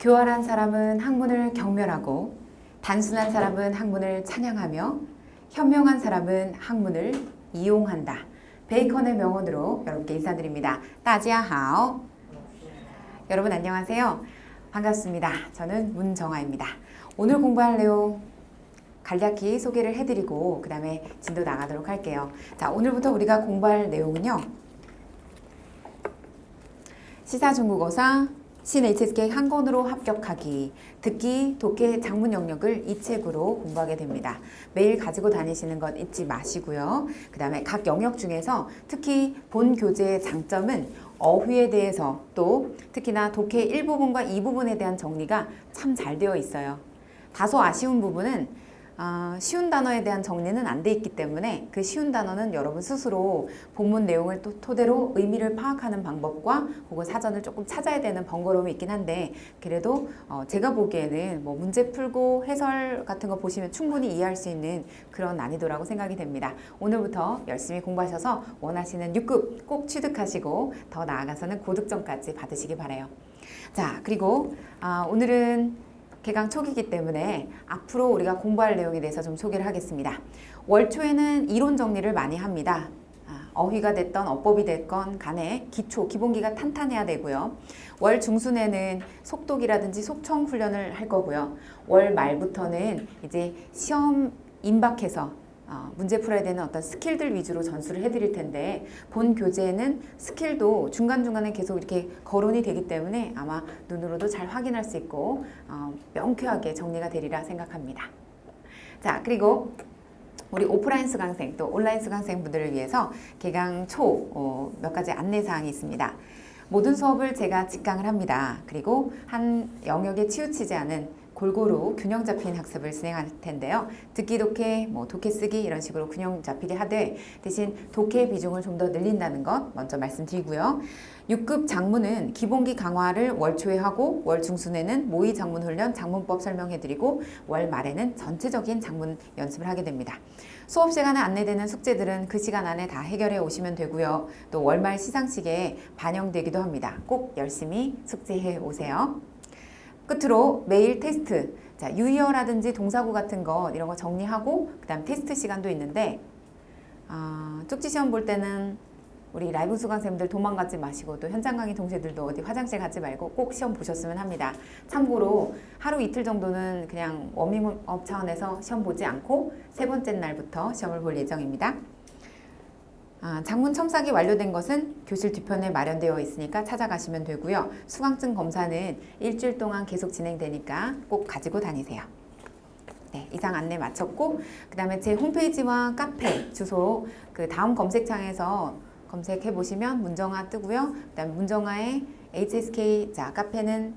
교활한 사람은 학문을 경멸하고 단순한 사람은 학문을 찬양하며 현명한 사람은 학문을 이용한다. 베이컨의 명언으로 여러분께 인사드립니다. 따지야하오. 여러분 안녕하세요. 반갑습니다. 저는 문정아입니다. 오늘 공부할 내용 간략히 소개를 해드리고 그 다음에 진도 나가도록 할게요. 자, 오늘부터 우리가 공부할 내용은요. 시사중국어사 신HSK 한 권으로 합격하기, 듣기, 독해, 작문 영역을 이 책으로 공부하게 됩니다. 매일 가지고 다니시는 것 잊지 마시고요. 그 다음에 각 영역 중에서 특히 본 교재의 장점은 어휘에 대해서 또 특히나 독해 1부분과 2부분에 대한 정리가 참 잘 되어 있어요. 다소 아쉬운 부분은 쉬운 단어에 대한 정리는 안 돼 있기 때문에 그 쉬운 단어는 여러분 스스로 본문 내용을 또 토대로 의미를 파악하는 방법과 혹은 사전을 조금 찾아야 되는 번거로움이 있긴 한데 그래도 제가 보기에는 뭐 문제 풀고 해설 같은 거 보시면 충분히 이해할 수 있는 그런 난이도라고 생각이 됩니다. 오늘부터 열심히 공부하셔서 원하시는 6급 꼭 취득하시고 더 나아가서는 고득점까지 받으시기 바라요. 자, 그리고 오늘은 개강 초기이기 때문에 앞으로 우리가 공부할 내용에 대해서 좀 소개를 하겠습니다. 월 초에는 이론 정리를 많이 합니다. 어휘가 됐던 어법이 됐건 간에 기초, 기본기가 탄탄해야 되고요. 월 중순에는 속독이라든지 속청 훈련을 할 거고요. 월 말부터는 이제 시험 임박해서 문제 풀어야 되는 어떤 스킬들 위주로 전수를 해드릴 텐데 본 교재에는 스킬도 중간중간에 계속 이렇게 거론이 되기 때문에 아마 눈으로도 잘 확인할 수 있고 명쾌하게 정리가 되리라 생각합니다. 자, 그리고 우리 오프라인 수강생 또 온라인 수강생분들을 위해서 개강 초 몇 가지 안내사항이 있습니다. 모든 수업을 제가 직강을 합니다. 그리고 한 영역에 치우치지 않은 골고루 균형 잡힌 학습을 진행할 텐데요. 듣기 독해, 독해 쓰기 이런 식으로 균형 잡히게 하되 대신 독해 비중을 좀 더 늘린다는 것 먼저 말씀드리고요. 6급 작문은 기본기 강화를 월 초에 하고 월 중순에는 모의 작문 훈련, 작문법 설명해드리고 월 말에는 전체적인 작문 연습을 하게 됩니다. 수업 시간에 안내되는 숙제들은 그 시간 안에 다 해결해 오시면 되고요. 또 월말 시상식에 반영되기도 합니다. 꼭 열심히 숙제해 오세요. 끝으로 매일 테스트, 자, 유의어라든지 동사구 같은 거 이런 거 정리하고 그 다음 테스트 시간도 있는데 쪽지 시험 볼 때는 우리 라이브 수강생들 도망가지 마시고 또 현장 강의 동생들도 어디 화장실 가지 말고 꼭 시험 보셨으면 합니다. 참고로 하루 이틀 정도는 그냥 워밍업 차원에서 시험 보지 않고 세 번째 날부터 시험을 볼 예정입니다. 장문 첨삭이 완료된 것은 교실 뒤편에 마련되어 있으니까 찾아가시면 되고요. 수강증 검사는 일주일 동안 계속 진행되니까 꼭 가지고 다니세요. 네, 이상 안내 마쳤고 그 다음에 제 홈페이지와 카페 주소 그 다음 검색창에서 검색해 보시면 문정아 뜨고요. 그 다음에 문정아의 HSK, 자, 카페는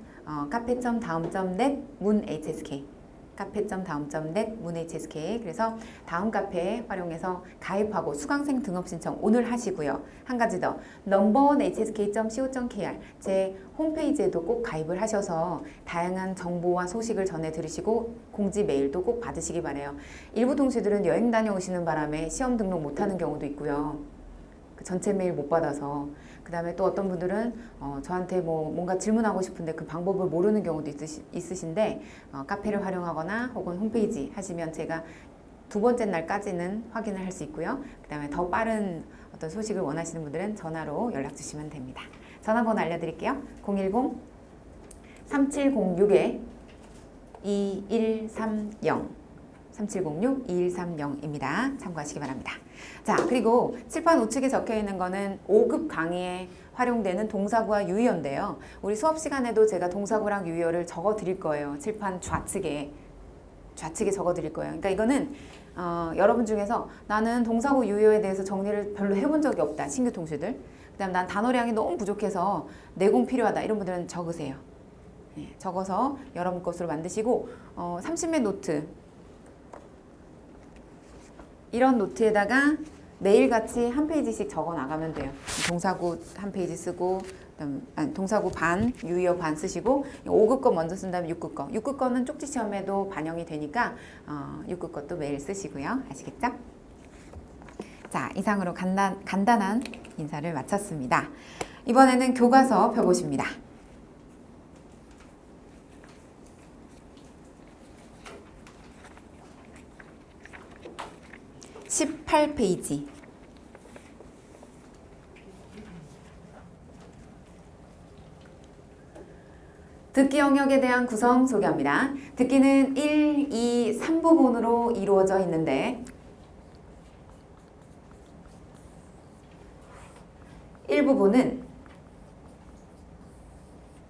카페.다음.net 문HSK 카페.다음.net 문HSK. 그래서 다음 카페 활용해서 가입하고 수강생 등업 신청 오늘 하시고요. 한 가지 더, 넘버원 hsk.co.kr 제 홈페이지에도 꼭 가입을 하셔서 다양한 정보와 소식을 전해 들으시고 공지 메일도 꼭 받으시기 바라요. 일부 동시들은 여행 다녀오시는 바람에 시험 등록 못하는 경우도 있고요. 그 전체 메일 못 받아서 그 다음에 또 어떤 분들은 저한테 뭔가 질문하고 싶은데 그 방법을 모르는 경우도 있으신데 카페를 활용하거나 혹은 홈페이지 하시면 제가 두 번째 날까지는 확인을 할 수 있고요. 그 다음에 더 빠른 어떤 소식을 원하시는 분들은 전화로 연락 주시면 됩니다. 전화번호 알려드릴게요. 010-3706-2130 3706-2130입니다. 참고하시기 바랍니다. 자, 그리고 칠판 우측에 적혀 있는 거는 5급 강의에 활용되는 동사구와 유의어인데요. 우리 수업 시간에도 제가 동사구랑 유의어를 적어 드릴 거예요. 칠판 좌측에 적어 드릴 거예요. 그러니까 이거는 여러분 중에서 나는 동사구 유의어에 대해서 정리를 별로 해본 적이 없다. 신규 동시들. 그 다음 난 단어량이 너무 부족해서 내공 필요하다. 이런 분들은 적으세요. 네, 적어서 여러분 것으로 만드시고 30매 노트 이런 노트에다가 매일같이 한 페이지씩 적어 나가면 돼요. 동사구 한 페이지 쓰고 동사구 반, 유의어 반 쓰시고 5급 거 먼저 쓴 다음에 6급 거. 6급 거는 쪽지 시험에도 반영이 되니까 6급 것도 매일 쓰시고요. 아시겠죠? 자, 이상으로 간단한 인사를 마쳤습니다. 이번에는 교과서 펴보십니다. 18페이지. 듣기 영역에 대한 구성 소개합니다. 듣기는 1, 2, 3부분으로 이루어져 있는데 1부분은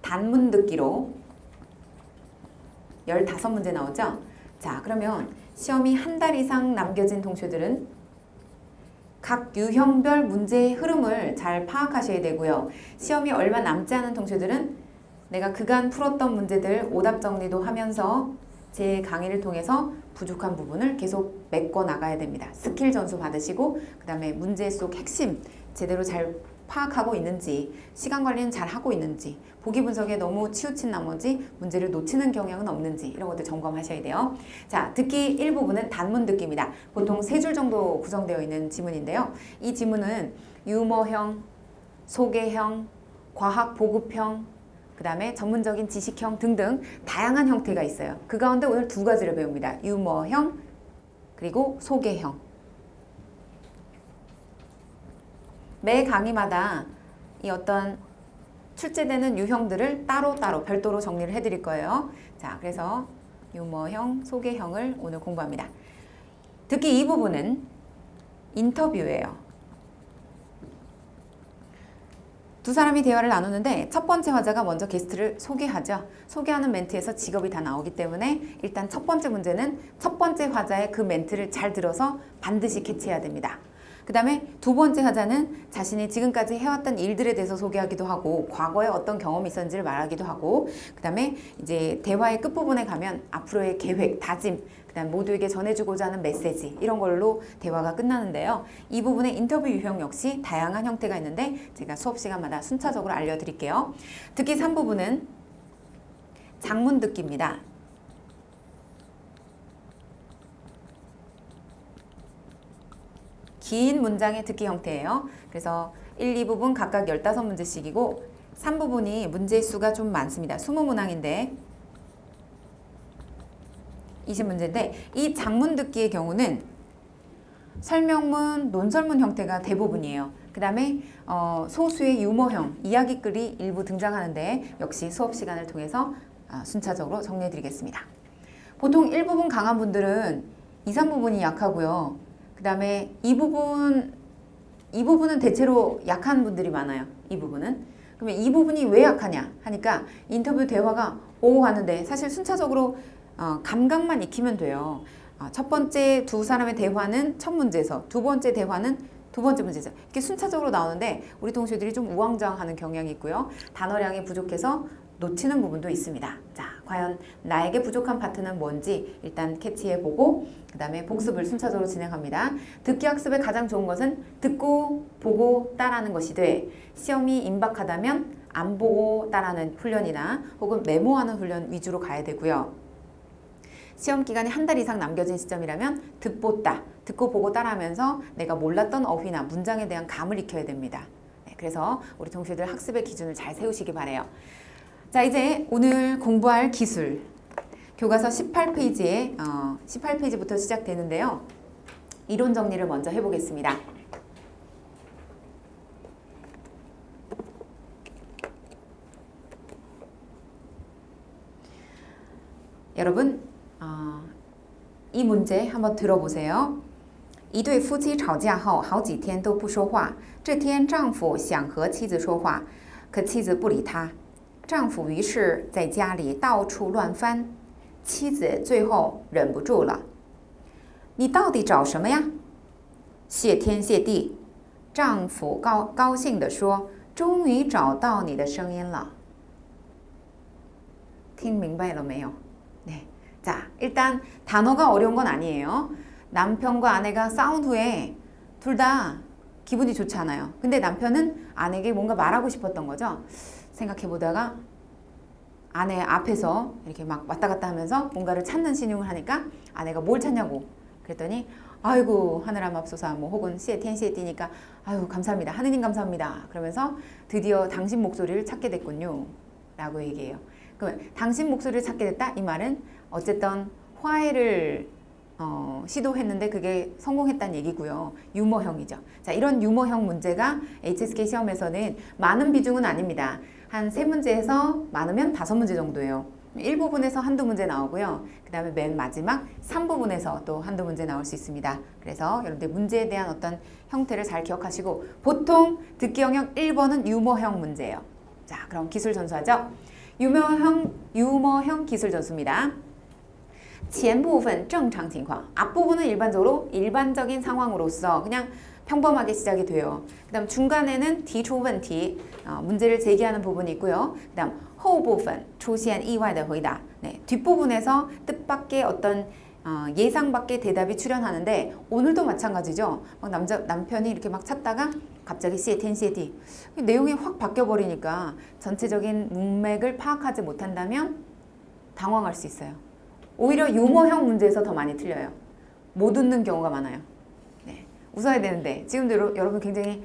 단문 듣기로 15문제 나오죠? 자, 그러면 시험이 한 달 이상 남겨진 동시들은 각 유형별 문제의 흐름을 잘 파악하셔야 되고요. 시험이 얼마 남지 않은 동시들은 내가 그간 풀었던 문제들 오답 정리도 하면서 제 강의를 통해서 부족한 부분을 계속 메꿔 나가야 됩니다. 스킬 전수 받으시고 그 다음에 문제 속 핵심 제대로 잘 파악하고 있는지, 시간 관리는 잘 하고 있는지, 보기 분석에 너무 치우친 나머지 문제를 놓치는 경향은 없는지 이런 것들 점검하셔야 돼요. 자, 듣기 1부분은 단문 듣기입니다. 보통 3줄 정도 구성되어 있는 지문인데요. 이 지문은 유머형, 소개형, 과학 보급형, 그 다음에 전문적인 지식형 등등 다양한 형태가 있어요. 그 가운데 오늘 2가지를 배웁니다. 유머형 그리고 소개형. 매 강의마다 이 어떤 출제되는 유형들을 따로따로 별도로 정리를 해드릴 거예요. 자, 그래서 유머형, 소개형을 오늘 공부합니다. 듣기 2부분은 인터뷰예요. 두 사람이 대화를 나누는데 첫 번째 화자가 먼저 게스트를 소개하죠. 소개하는 멘트에서 직업이 다 나오기 때문에 일단 첫 번째 문제는 첫 번째 화자의 그 멘트를 잘 들어서 반드시 캐치해야 됩니다. 그 다음에 두 번째 화자는 자신이 지금까지 해왔던 일들에 대해서 소개하기도 하고 과거에 어떤 경험이 있었는지를 말하기도 하고 그 다음에 이제 대화의 끝부분에 가면 앞으로의 계획, 다짐, 그 다음 모두에게 전해주고자 하는 메시지 이런 걸로 대화가 끝나는데요. 이 부분의 인터뷰 유형 역시 다양한 형태가 있는데 제가 수업 시간마다 순차적으로 알려드릴게요. 듣기 3부분은 장문 듣기입니다. 긴 문장의 듣기 형태예요. 그래서 1, 2부분 각각 15문제씩이고 3부분이 문제 수가 좀 많습니다. 20문항인데 20문제인데 이 장문 듣기의 경우는 설명문, 논설문 형태가 대부분이에요. 그 다음에 소수의 유머형, 이야기글이 일부 등장하는데 역시 수업 시간을 통해서 순차적으로 정리해 드리겠습니다. 보통 1부분 강한 분들은 2, 3부분이 약하고요. 그 다음에 이 부분은 대체로 약한 분들이 많아요. 이 부분은. 그러면 이 부분이 왜 약하냐 하니까 인터뷰 대화가 오고 가는데 사실 순차적으로 감각만 익히면 돼요. 첫 번째 두 사람의 대화는 첫 문제에서 두 번째 대화는 두 번째 문제에서 이렇게 순차적으로 나오는데 우리 동시들이 좀 우왕좌왕하는 경향이 있고요. 단어량이 부족해서 놓치는 부분도 있습니다. 자, 과연 나에게 부족한 파트는 뭔지 일단 캐치해보고 그 다음에 복습을 순차적으로 진행합니다. 듣기 학습의 가장 좋은 것은 듣고 보고 따라하는 것이 돼 시험이 임박하다면 안 보고 따라하는 훈련이나 혹은 메모하는 훈련 위주로 가야 되고요. 시험 기간이 한 달 이상 남겨진 시점이라면 듣보따, 듣고 보고 따라하면서 내가 몰랐던 어휘나 문장에 대한 감을 익혀야 됩니다. 네, 그래서 우리 동시들 학습의 기준을 잘 세우시기 바라요. 자, 이제 오늘 공부할 기술 교과서 18페이지에 18페이지부터 시작되는데요. 이론 정리를 먼저 해보겠습니다. 여러분 이 문제 한번 들어보세요. 一对夫妻吵架后好几天都不说话，这天丈夫想和妻子说话，可妻子不理他。丈夫于是在家里到处乱翻，妻子最后忍不住了：“你到底找什么呀？”谢天谢地，丈夫高兴地说：“终于找到你的声音了。”听明白了没有？ 네. 자, 일단 단어가 어려운 건 아니에요. 남편과 아내가 싸운 후에 둘 다 기분이 좋지 않아요. 근데 남편은 아내에게 뭔가 말하고 싶었던 거죠. 생각해보다가 아내 앞에서 이렇게 막 왔다 갔다 하면서 뭔가를 찾는 신용을 하니까 아내가 뭘 찾냐고 그랬더니 아이고 하늘아 맙소사 뭐 혹은 시에티니까 아유 감사합니다. 하느님 감사합니다. 그러면서 드디어 당신 목소리를 찾게 됐군요. 라고 얘기해요. 그러면 당신 목소리를 찾게 됐다? 이 말은 어쨌든 화해를 시도했는데 그게 성공했다는 얘기고요. 유머형이죠. 자, 이런 유머형 문제가 HSK 시험에서는 많은 비중은 아닙니다. 한 3문제에서 많으면 5문제 정도예요. 1부분에서 한두 문제 나오고요. 그 다음에 맨 마지막 3부분에서 또 한두 문제 나올 수 있습니다. 그래서 여러분들 문제에 대한 어떤 형태를 잘 기억하시고 보통 듣기 영역 1번은 유머형 문제예요. 자, 그럼 기술 전수하죠. 유머형 기술 전수입니다. 前部分正常情况 앞부분은 일반적으로 일반적인 상황으로서 그냥 평범하게 시작이 돼요. 그 다음 중간에는 提出问题 문제를 제기하는 부분이 있고요. 그 다음 后部分出现意外的回答 네, 뒷부분에서 뜻밖의 어떤 예상 밖의 대답이 출현하는데 오늘도 마찬가지죠. 막 남편이 이렇게 막 찾다가 갑자기 시에티 내용이 확 바뀌어버리니까 전체적인 문맥을 파악하지 못한다면 당황할 수 있어요. 오히려 유머형 문제에서 더 많이 틀려요. 못 웃는 경우가 많아요. 네, 웃어야 되는데 지금도 여러분 굉장히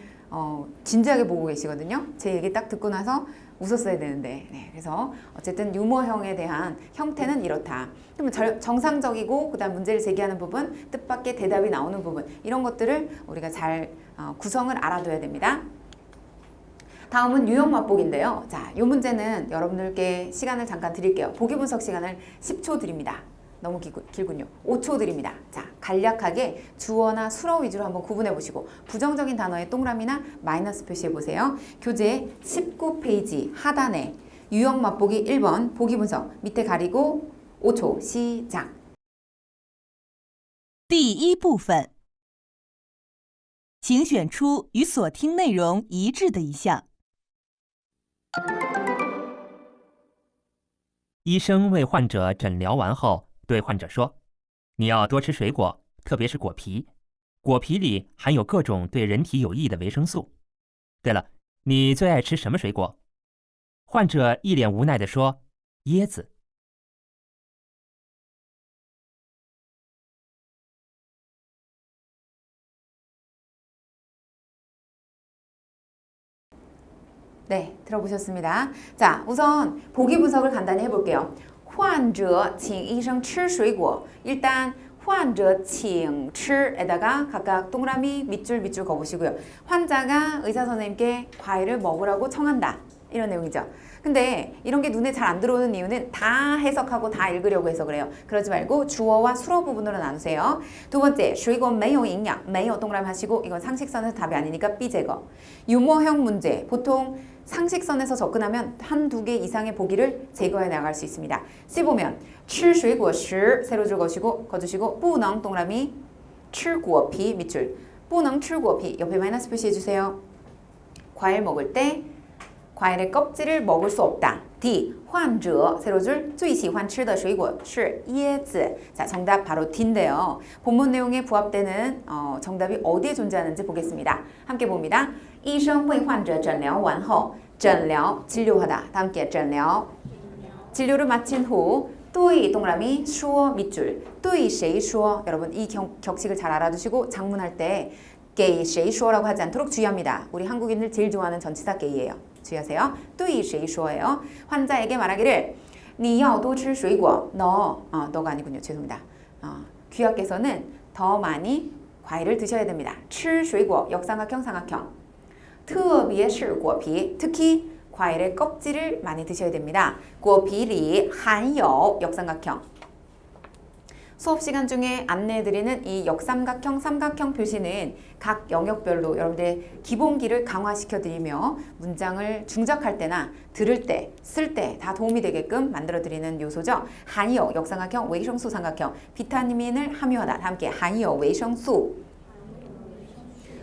진지하게 보고 계시거든요. 제 얘기 딱 듣고 나서 웃었어야 되는데 네, 그래서 어쨌든 유머형에 대한 형태는 이렇다. 그러면 정상적이고 그다음 문제를 제기하는 부분, 뜻밖의 대답이 나오는 부분 이런 것들을 우리가 잘 구성을 알아둬야 됩니다. 다음은 유형 맛보기인데요. 자, 이 문제는 여러분들께 시간을 잠깐 드릴게요. 보기 분석 시간을 10초 드립니다. 너무 길군요. 5초 드립니다. 자, 간략하게 주어나 수어 위주로 한번 구분해 보시고 부정적인 단어에 동그라미나 마이너스 표시해 보세요. 교재 19페이지 하단에 유형 맛보기 1번 보기 분석 밑에 가리고 5초 시작. 第一部分，请选出与所听内容一致的一项。医生为患者诊疗完后，对患者说：“你要多吃水果，特别是果皮。果皮里含有各种对人体有益的维生素。对了，你最爱吃什么水果？”患者一脸无奈地说：“椰子。” 네, 들어보셨습니다. 자, 우선 보기 분석을 간단히 해볼게요. 患者请医生吃水果. 일단 患者请吃에다가 각각 동그라미 밑줄 그어보시고요. 환자가 의사 선생님께 과일을 먹으라고 청한다. 이런 내용이죠. 근데 이런 게 눈에 잘 안 들어오는 이유는 다 해석하고 다 읽으려고 해서 그래요. 그러지 말고 주어와 수어 부분으로 나누세요. 두 번째, 水果没有营养, 没有 동그라미 하시고 이건 상식선에서 답이 아니니까 B 제거. 유머형 문제, 보통 상식선에서 접근하면 한두 개 이상의 보기를 제거해 나갈 수 있습니다. C 보면 吃水果时 세로줄 거주시고 不能 동그라미 吃果皮 밑줄 不能吃果皮 옆에 마이너스 표시해 주세요. 과일 먹을 때 과일의 껍질을 먹을 수 없다. D. 患者 세로줄 最喜欢吃的水果是椰子. 자, 정답 바로 D인데요. 본문 내용에 부합되는 정답이 어디에 존재하는지 보겠습니다. 함께 봅니다. 医生为患者诊疗完后, 诊疗 진료하다. 다 함께 诊疗 진료를 마친 후 对 동그라미 说 밑줄 对谁说 여러분 이 격식을 잘 알아두시고 장문할 때 给谁说라고 하지 않도록 주의합니다. 우리 한국인들 제일 좋아하는 전치사 给예요. 주의하세요. 对谁说예요. 환자에게 말하기를 你要多吃水果. 너가 아니군요. 죄송합니다. 귀하께서는 더 많이 과일을 드셔야 됩니다. 吃水果 역삼각형 삼각형 特别是果皮 특히 과일의 껍질을 많이 드셔야 됩니다. 果皮里含有 역삼각형 수업 시간 중에 안내해드리는 이 역삼각형, 삼각형 표시는 각 영역별로 여러분들의 기본기를 강화시켜드리며 문장을 중작할 때나 들을 때, 쓸 때 다 도움이 되게끔 만들어드리는 요소죠. 한이요, 역삼각형,维生素삼각형, 비타민을 함유하다. 다 함께 한이요, 维生素.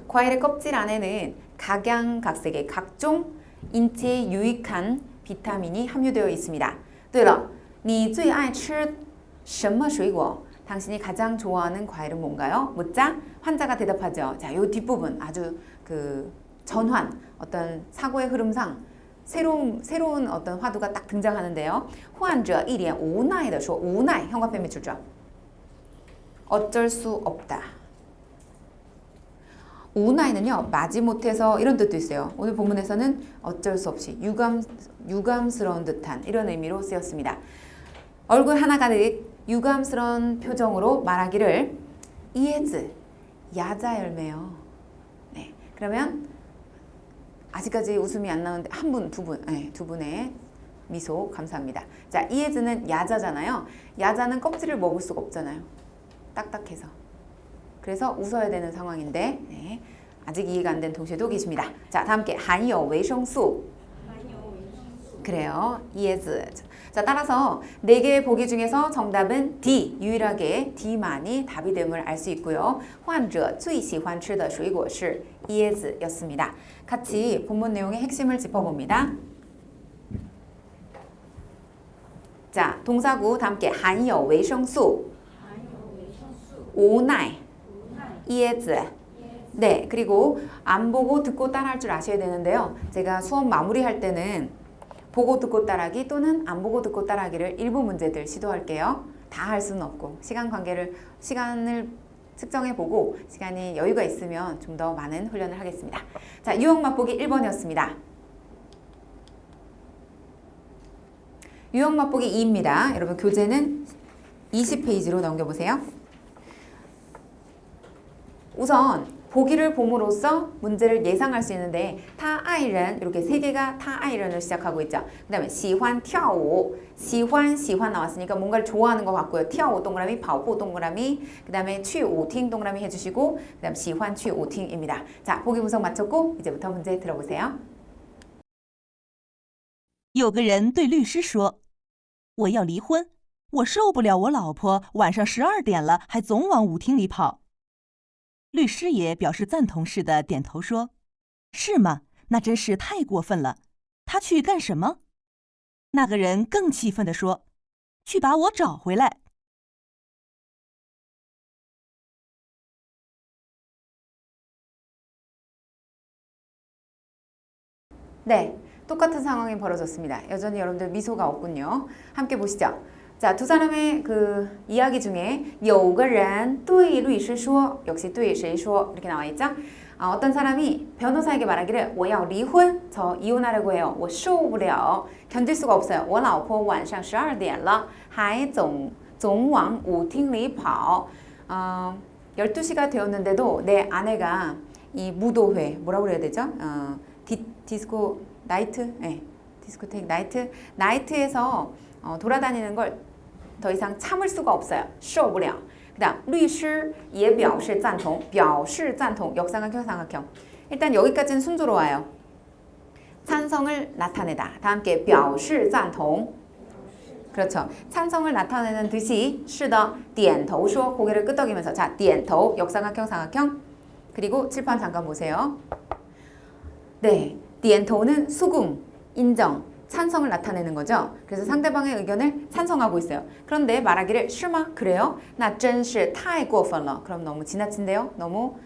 과일의 껍질 안에는 각양각색의 각종 인체에 유익한 비타민이 함유되어 있습니다. 对了, 你最爱吃什么水果? 당신이 가장 좋아하는 과일은 뭔가요? 묻자 환자가 대답하죠. 자, 요 뒷부분 아주 그 전환, 어떤 사고의 흐름상 새로운 어떤 화두가 딱 등장하는데요. 患者一脸无奈地说, 无奈 형광펜 밑줄죠. 어쩔 수 없다. 우나이는요, 마지못해서 이런 뜻도 있어요. 오늘 본문에서는 어쩔 수 없이 유감스러운 듯한 이런 의미로 쓰였습니다. 얼굴 하나 가득 유감스러운 표정으로 말하기를 이에즈 야자 열매요. 네, 그러면 아직까지 웃음이 안 나오는데 한 분, 두 분, 네, 두 분의 미소 감사합니다. 자, 이에즈는 야자잖아요. 야자는 껍질을 먹을 수가 없잖아요. 딱딱해서. 그래서 웃어야 되는 상황인데 네, 아직 이해가 안 된 동시에도 계십니다. 자, 다음 게 한요维生素. 그래요. 이에즈. 자, 따라서 4개의 보기 중에서 정답은 D, 유일하게 D만이 답이 됨을 알 수 있고요. 患者最喜欢吃的水果是椰子였습니다. 같이 본문 내용의 핵심을 짚어봅니다. 자, 동사구 다 함께 含有维生素无奈椰子. 네, 그리고 안 보고 듣고 따라할 줄 아셔야 되는데요. 제가 수업 마무리할 때는 보고 듣고 따라하기 또는 안 보고 듣고 따라하기를 일부 문제들 시도할게요. 다 할 수는 없고 시간을 측정해보고 시간이 여유가 있으면 좀 더 많은 훈련을 하겠습니다. 자, 유형 맛보기 1번이었습니다. 유형 맛보기 2입니다. 여러분 교재는 20페이지로 넘겨보세요. 우선 보기를 봄으로써 문제를 예상할 수 있는데 타아이런 이렇게 3개가 타아이런을 시작하고 있죠. 그 다음에 喜欢跳舞 喜欢나왔으니까 뭔가를 좋아하는 것 같고요. 跳舞 동그라미 跑步 동그라미 그 다음에 去舞厅 동그라미 해주시고 그 다음 喜欢去舞厅입니다. 자, 보기 분석 마쳤고 이제부터 문제 들어보세요. 有个人对律师说：“我要离婚，我受不了我老婆晚上12点了还总往舞厅里跑。”律师也表示赞同似的点头说：“是吗？那真是太过分了。他去干什么？”那个人更气愤地说：“去把我找回来。” 네, 똑같은 상황이 벌어졌습니다. 여전히 여러분들 미소가 없군요. 함께 보시죠. 자, 두 사람의 그 이야기 중에 有个人对律师说 역시 对谁说 이렇게 나와 있죠. 어떤 사람이 변호사에게 말하기를 我要离婚 저 이혼하려고 해요. 我受不了 견딜 수가 없어요. 我老婆晚上12点了还总往舞厅里跑 12시가 되었는데도 내 아내가 이 무도회 뭐라고 그래야 되죠? 디스코 나이트? 네, 디스코텍 나이트에서 돌아다니는 걸 더 이상 참을 수가 없어요. 受不了. 그다음 律师也表示赞同. 表示赞同. 역삼각형 삼각형. 일단 여기까지는 순조로워요. 찬성을 나타내다. 다 함께 表示赞同. 그렇죠. 찬성을 나타내는 듯이 是的点头说 고개를 끄덕이면서 자, 点头 역삼각형 삼각형. 그리고 칠판 잠깐 보세요. 네, 点头는 수긍, 인정, 찬성을 나타내는 거죠. 그래서 상대방의 의견을 찬성하고 있어요. 그런데 말하기를 是吗? 그래요? 那真是太过分了. 그럼 너무 지나친데요? 너무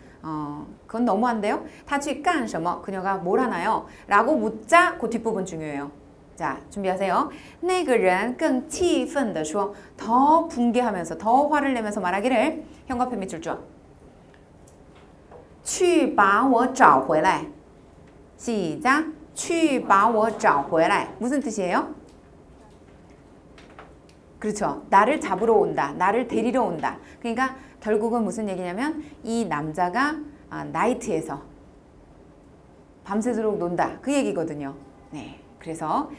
그건 너무한데요? 他去干什么? 그녀가 뭘 하나요? 라고 묻자 그 뒷부분 중요해요. 자, 준비하세요. 那个人更气愤地说, 더 붕괴하면서 더 화를 내면서 말하기를 형광펜 밑줄 줘. 去把我找回来. 시작. 去把我找回来. 무슨 뜻이에요? 그렇죠. 나를 잡으러 온다. 나를 데리러 온다. 그러니까 결국은 무슨 얘기냐면 이 남자가 나이트에서 밤새도록 논다. 그 얘기거든요. 네. 그래서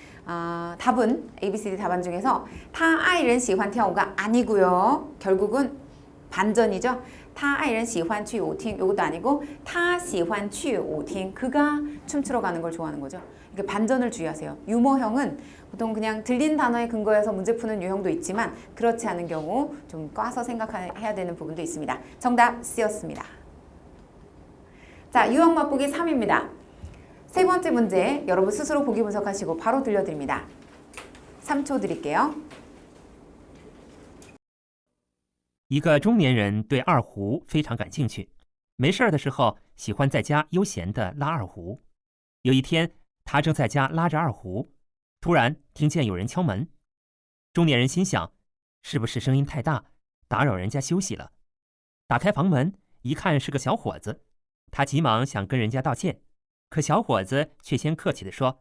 답은 ABCD 답안 중에서 他爱人喜欢跳舞가 아니고요. 결국은 반전이죠. 他爱人喜欢去舞厅 이것도 아니고 他喜欢去舞厅 그가 춤추러 가는 걸 좋아하는 거죠. 이게 반전을 주의하세요. 유머형은 보통 그냥 들린 단어에 근거해서 문제 푸는 유형도 있지만 그렇지 않은 경우 좀 꽈서 생각해야 되는 부분도 있습니다. 정답 C였습니다. 자, 유형 맛보기 3입니다. 세 번째 문제 여러분 스스로 보기 분석하시고 바로 들려드립니다. 3초 드릴게요. 一个中年人对二胡非常感兴趣，没事儿的时候喜欢在家悠闲地拉二胡。有一天，他正在家拉着二胡，突然听见有人敲门。中年人心想，是不是声音太大，打扰人家休息了？打开房门一看是个小伙子，他急忙想跟人家道歉，可小伙子却先客气地说：“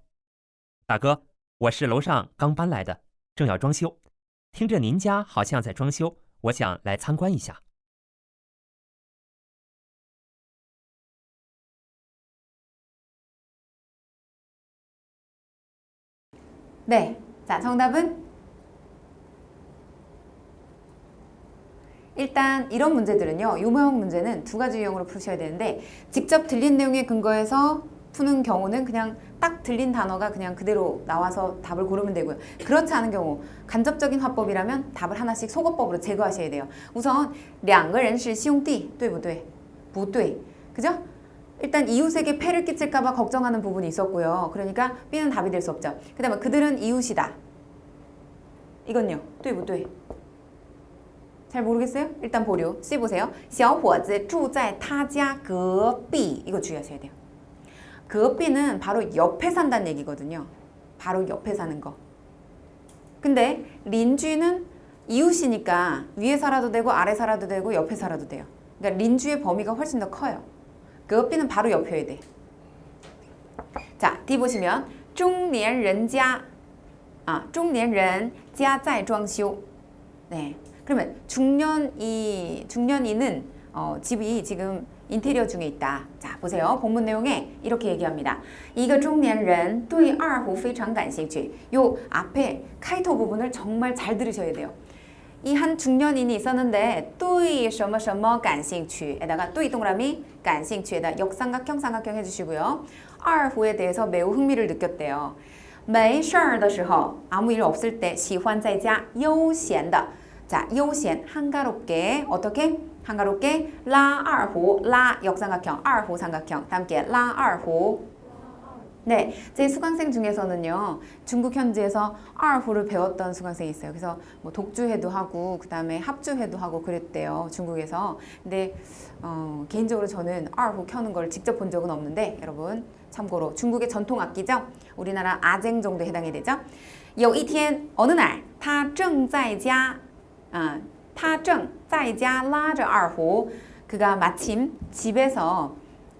大哥，我是楼上刚搬来的，正要装修，听着您家好像在装修，我想来参观一下。 네, 자, 정답은? 일단 이런 문제들은요, 유모형 문제는 두 가지 유형으로 푸셔야 되는데 직접 들린 내용에 근거해서 푸는 경우는 그냥 딱 들린 단어가 그냥 그대로 나와서 답을 고르면 되고요. 그렇지 않은 경우 간접적인 화법이라면 답을 하나씩 속어법으로 제거하셔야 돼요. 우선 两个人是兄弟, 对不对? 不对. 그죠? 일단 이웃에게 폐를 끼칠까봐 걱정하는 부분이 있었고요. 그러니까 B는 답이 될 수 없죠. 그 다음에 그들은 이웃이다. 이건요. 对不对? 잘 모르겠어요? 일단 보류. C 보세요. 小伙子住在他家隔壁. 이거 주의하셔야 돼요. 隔壁는 바로 옆에 산다는 얘기거든요. 바로 옆에 사는 거. 근데 린쥐는 이웃이니까 위에 살아도 되고 아래 살아도 되고 옆에 살아도 돼요. 그러니까 린쥐의 범위가 훨씬 더 커요. 隔壁는 바로 옆이어야 돼. 자, D 보시면 中年人家 中年人家在装修. 네. 그러면 중년이는 집이 지금 인테리어 중에 있다. 자, 보세요. 본문 내용에 이렇게 얘기합니다. 一个中年人对二胡非常感兴趣. 요 앞에 카이토 부분을 정말 잘 들으셔야 돼요. 이 한 중년인이 있었는데 对什么什么感兴趣 에다가 对 동그라미 感兴趣 에다 역삼각형 삼각형 해주시고요. 二胡에 대해서 매우 흥미를 느꼈대요. 没事儿的时候 아무 일 없을 때 喜欢在家悠闲的 자, 悠闲 한가롭게 어떻게? 한가롭게 拉二胡 라 역삼각형 二胡삼각형 다 함께 拉二胡 네, 제 수강생 중에서는요 중국 현지에서二胡를 배웠던 수강생이 있어요. 그래서 뭐 독주회도 하고 그 다음에 합주회도 하고 그랬대요 중국에서. 근데 개인적으로 저는 二胡 켜는 걸 직접 본 적은 없는데 여러분 참고로 중국의 전통 악기죠. 우리나라 아쟁 정도에 해당이 되죠. 有一天 어느 날 他正在家他正在家拉着二胡 그가 마침 집에서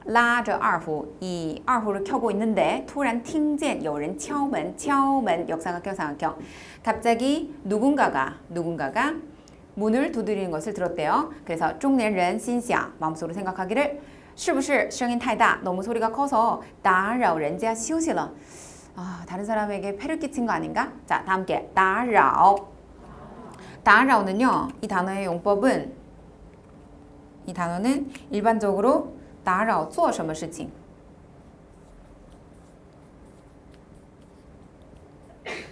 拉着二胡 이二胡를 켜고 있는데 突然听见有人敲门 敲门 역삼각형 삼각형 갑자기 누군가가 문을 두드리는 것을 들었대요. 그래서 中年人心想 마음속으로 생각하기를 是不是声音太大 너무 소리가 커서 打扰人家休息了 다른 사람에게 폐를 끼친 거 아닌가? 자, 다 함께 打扰 打扰는요 이 단어의 용법은 이 단어는 일반적으로 打扰做什么事情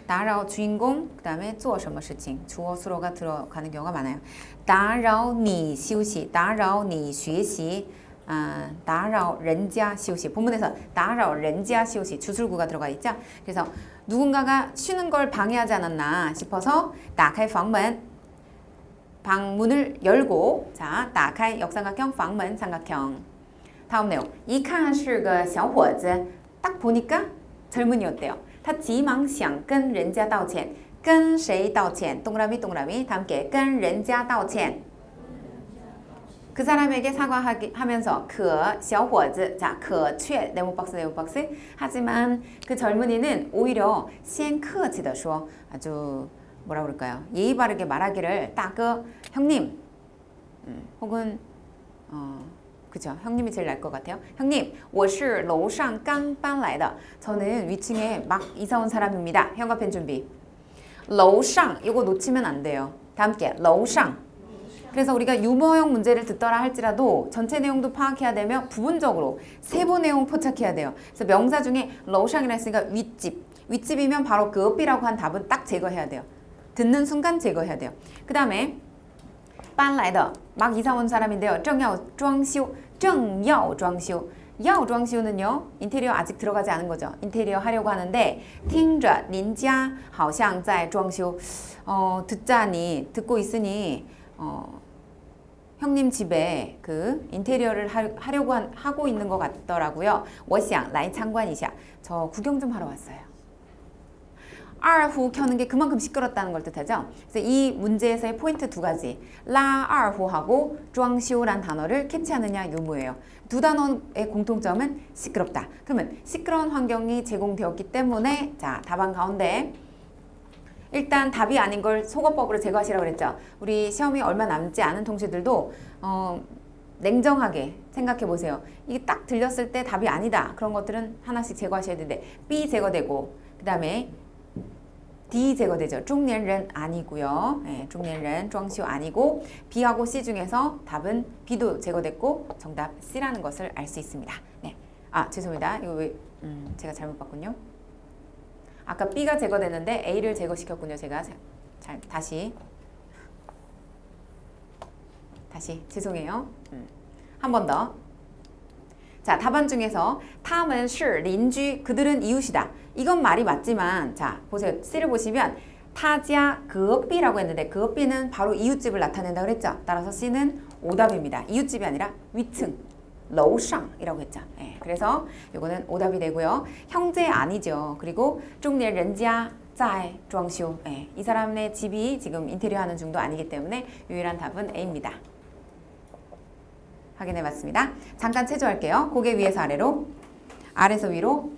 打扰 주인공 그 다음에 做什么事情 주어 수로가 들어가는 경우가 많아요. 打扰你休息打扰你学习 打扰人家休息 본문에서 打扰人家休息 주술구가 들어가 있죠. 그래서 누군가가 쉬는 걸 방해하지 않았나 싶어서 打开房门 방문을 열고 자, 打开 역삼각형 방문 삼각형 다음 내용 一看是个小伙子 딱 보니까 젊은이였대요. 他急忙想跟人家道歉跟谁道歉 동그라미 동그라미 다 함께 跟人家道歉 그 사람에게 사과하면서 可小伙子 자, 可却 네모박스 하지만 그 젊은이는 오히려 先客气地说 아주 뭐라 그럴까요? 예의 바르게 말하기를 大哥 형님 혹은 그죠? 형님이 제일 나을 것 같아요. 형님, 我是楼上刚搬来的 저는 위층에 막 이사 온 사람입니다. 현관펜 준비. 楼上 이거 놓치면 안 돼요. 다 함께 楼上 그래서 우리가 유머형 문제를 듣더라 할지라도 전체 내용도 파악해야 되며 부분적으로 세부 내용 포착해야 돼요. 그래서 명사 중에 楼上이라 했으니까 윗집이면 바로 그 옆이라고 한 답은 딱 제거해야 돼요. 듣는 순간 제거해야 돼요. 그 다음에 搬来的 막 이사 온 사람인데요. 正要装修正要装修 要装修는요 인테리어 아직 들어가지 않은 거죠. 인테리어 하려고 하는데 听着您家好像在装修 듣자니 듣고 있으니 형님 집에 그 인테리어를 하려고 하고 있는 것 같더라고요. 我想来参观一下 저 구경 좀 하러 왔어요. 二胡 켜는 게 그만큼 시끄럽다는 걸 뜻하죠. 그래서 이 문제에서의 포인트 두 가지. 拉二胡하고 装修란 단어를 캐치하느냐 유무예요. 두 단어의 공통점은 시끄럽다. 그러면 시끄러운 환경이 제공되었기 때문에 자, 답안 가운데 일단 답이 아닌 걸 속어법으로 제거하시라고 그랬죠. 우리 시험이 얼마 남지 않은 동시들도 냉정하게 생각해 보세요. 이게 딱 들렸을 때 답이 아니다. 그런 것들은 하나씩 제거하셔야 되는데 B 제거되고 그 다음에 D 제거되죠. 중년人아니고요. 네, 중년人 装修 아니고 B하고 C 중에서 답은 B도 제거됐고 정답 C라는 것을 알 수 있습니다. 네. 아 죄송합니다. 이거 왜 제가 잘못 봤군요. 아까 B가 제거됐는데 A를 제거시켰군요. 제가 다시 죄송해요. 한 번 더. 자, 답안 중에서 他们是邻居 그들은 이웃이다. 이건 말이 맞지만 자, 보세요. C를 보시면 他家隔壁라고 했는데 隔壁는 바로 이웃집을 나타낸다 그랬죠. 따라서 C는 오답입니다. 이웃집이 아니라 위층, 楼上이라고 했죠. 네, 그래서 이거는 오답이 되고요. 형제 아니죠. 그리고 中年人家在装修 네, 이 사람의 집이 지금 인테리어 하는 중도 아니기 때문에 유일한 답은 A입니다. 확인해 봤습니다. 잠깐 체조할게요. 고개 위에서 아래로, 아래서 위로,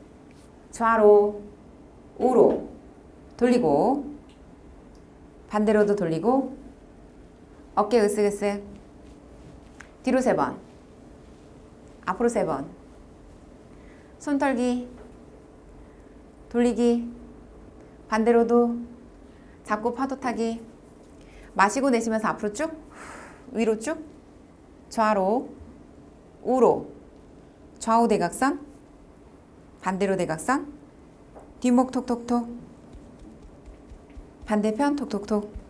좌로, 우로 돌리고 반대로도 돌리고 어깨 으쓱으쓱 뒤로 3번 앞으로 3번 손 털기 돌리기 반대로도 잡고 파도 타기 마시고 내쉬면서 앞으로 쭉 위로 쭉 좌로 우로 좌우 대각선 반대로 대각선 뒷목 톡톡톡 반대편 톡톡톡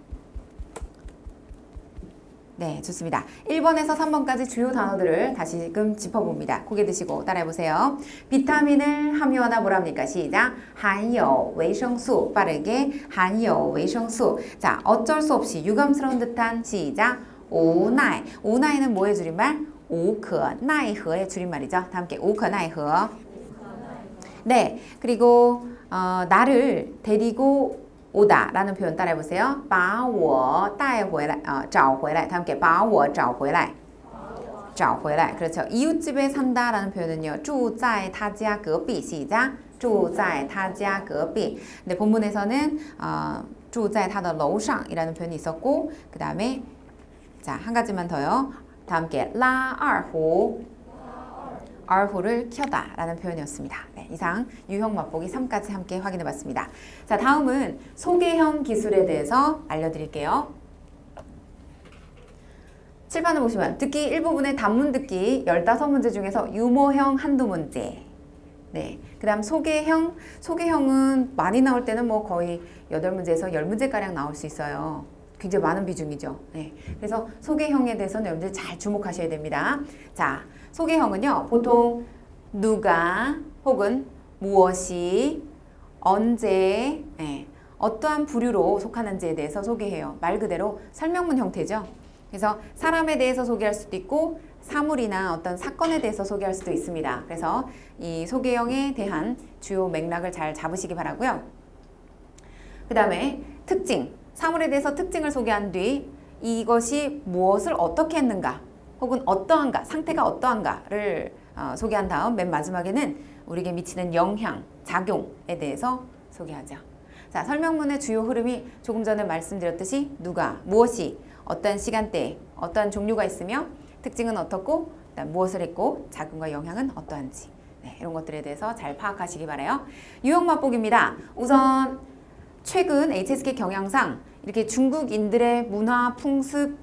네 좋습니다. 1번에서 3번까지 주요 단어들을 다시금 짚어봅니다. 고개 드시고 따라해보세요. 비타민을 함유하다 뭐랍니까? 시작. 含有维生素 빠르게 含有维生素 자 어쩔 수 없이 유감스러운 듯한 시작. 无奈 无奈는 뭐의 줄임말? 无可奈何의 줄임말이죠. 다 함께 无可奈何 네 그리고 나를 데리고 오다 라는 표현 따라해보세요. 把我带回来找回来다 함께 把我找回来找回来 그렇죠. 이웃집에 산다 라는 표현은요. 住在他家隔壁 시작 住在他家隔壁 근데 본문에서는 住在他的楼上이라는 표현이 있었고 그 다음에 자, 한 가지만 더요. 다 함께 라二胡 二胡를 켜다 라는 표현이었습니다. 네, 이상 유형 맛보기 3까지 함께 확인해 봤습니다. 자, 다음은 소개형 기술에 대해서 알려드릴게요. 칠판을 보시면 듣기 일부분의 단문 듣기 15문제 중에서 유머형 한두 문제 네, 그 다음 소개형은 많이 나올 때는 뭐 거의 8문제에서 10문제가량 나올 수 있어요. 굉장히 많은 비중이죠. 네. 그래서 소개형에 대해서는 여러분들 잘 주목하셔야 됩니다. 자, 소개형은요. 보통 누가 혹은 무엇이 언제 네. 어떠한 부류로 속하는지에 대해서 소개해요. 말 그대로 설명문 형태죠. 그래서 사람에 대해서 소개할 수도 있고 사물이나 어떤 사건에 대해서 소개할 수도 있습니다. 그래서 이 소개형에 대한 주요 맥락을 잘 잡으시기 바라고요. 그 다음에 특징 사물에 대해서 특징을 소개한 뒤 이것이 무엇을 어떻게 했는가 혹은 어떠한가 상태가 어떠한가를 소개한 다음 맨 마지막에는 우리에게 미치는 영향, 작용에 대해서 소개하죠. 자, 설명문의 주요 흐름이 조금 전에 말씀드렸듯이 누가, 무엇이, 어떠한 시간대에 어떠한 종류가 있으며 특징은 어떻고 그다음 무엇을 했고 작용과 영향은 어떠한지 네, 이런 것들에 대해서 잘 파악하시기 바라요. 유형 맛보기입니다. 우선 최근 HSK 경향상 이렇게 중국인들의 문화, 풍습,